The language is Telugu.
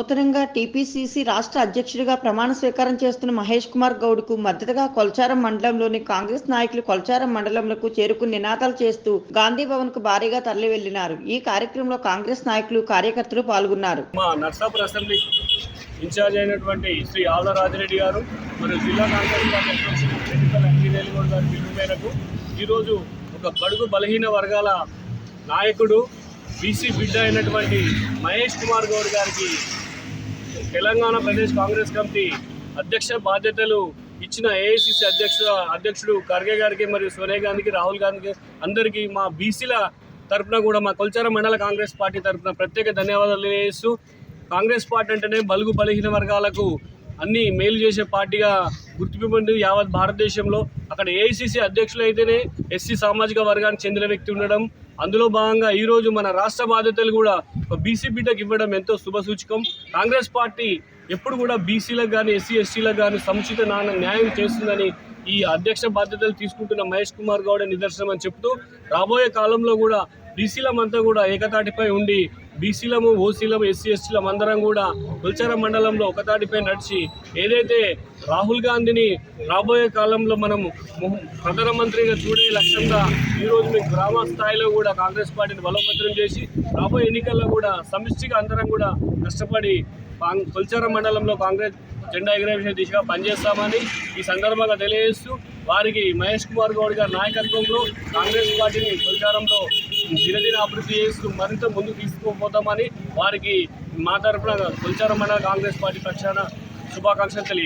నూతనంగా టీపీసీసీ రాష్ట్ర అధ్యక్షుడిగా ప్రమాణ స్వీకారం చేస్తున్న మహేష్ కుమార్ గౌడ్కు మద్దతుగా కొల్చారం మండలంలోని కాంగ్రెస్ నాయకులు కొల్చారం మండలంలో చేరుకుని నినాదాలు చేస్తూ గాంధీ భవన్ కు భారీగా తరలి వెళ్లినారు. ఈ కార్యక్రమంలో కాంగ్రెస్ నాయకులు, కార్యకర్తలు పాల్గొన్నారు. నర్సాపూర్ అసెంబ్లీ ఇన్ఛార్జ్ అయినటువంటి శ్రీ ఆవుల రాజిరెడ్డి గారు మరియు జిల్లా కాంగ్రెస్ పార్టీ అధ్యక్షుడు ఎన్నికల అంజనేయులు గారి పిలుపు మేరకు ఈరోజు ఒక బడుగు బలహీన వర్గాల నాయకుడు బీసీ బిడ్డ అయినటువంటి మహేష్ కుమార్ గౌడ్ గారికి తెలంగాణ ప్రదేశ్ కాంగ్రెస్ కమిటీ అధ్యక్ష బాధ్యతలు ఇచ్చిన ఏఐసిసి అధ్యక్షుడు ఖర్గే గారికి మరియు సోనియా గాంధీకి, రాహుల్ గాంధీకి అందరికీ మా బీసీల తరఫున కూడా మా కొల్చారం మండల కాంగ్రెస్ పార్టీ తరఫున ప్రత్యేక ధన్యవాదాలు తెలియజేస్తూ, కాంగ్రెస్ పార్టీ అంటేనే బలుగు బలహీన వర్గాలకు అన్ని మేలు చేసే పార్టీగా గుర్తింపు యావత్ భారతదేశంలో. అక్కడ ఏఐసిసి అధ్యక్షులు అయితేనే ఎస్సీ సామాజిక వర్గానికి చెందిన వ్యక్తి ఉండడం, అందులో భాగంగా ఈరోజు మన రాష్ట్ర బాధ్యతలు కూడా ఒక బీసీ బిడ్డకు ఇవ్వడం ఎంతో శుభసూచకం. కాంగ్రెస్ పార్టీ ఎప్పుడు కూడా బీసీలకు కానీ ఎస్సీ ఎస్టీలకు కానీ సముచిత న్యాయం చేస్తుందని ఈ అధ్యక్ష బాధ్యతలు తీసుకుంటున్న మహేష్ కుమార్ గౌడ్ నిదర్శనం అని చెప్తూ, రాబోయే కాలంలో కూడా బీసీలమంతా కూడా ఏకతాటిపై ఉండి బీసీలము, ఓసీలము, ఎస్సీ ఎస్టీలం అందరం కూడా కొల్చారం మండలంలో ఒకతాటిపై నడిచి ఏదైతే రాహుల్ గాంధీని రాబోయే కాలంలో మనం ప్రధానమంత్రిగా చూడే లక్ష్యంగా ఈరోజు మీకు గ్రామ స్థాయిలో కూడా కాంగ్రెస్ పార్టీని బలోపేతం చేసి రాబోయే ఎన్నికల్లో కూడా సమిష్టిగా అందరం కూడా కష్టపడి కొల్చారం మండలంలో కాంగ్రెస్ జెండా ఎగరేసే దిశగా పనిచేస్తామని ఈ సందర్భంగా తెలియజేస్తూ, వారికి మహేష్ కుమార్ గౌడ్ గారి నాయకత్వంలో కాంగ్రెస్ పార్టీని కొల్చారంలో దినదిన అభివృద్ధి చేస్తూ మరింత ముందుకు తీసుకుపోతామని వారికి మా తరఫున కొల్చారం మండల కాంగ్రెస్ పార్టీ పక్షాన శుభాకాంక్షలు తెలియజేస్తాం.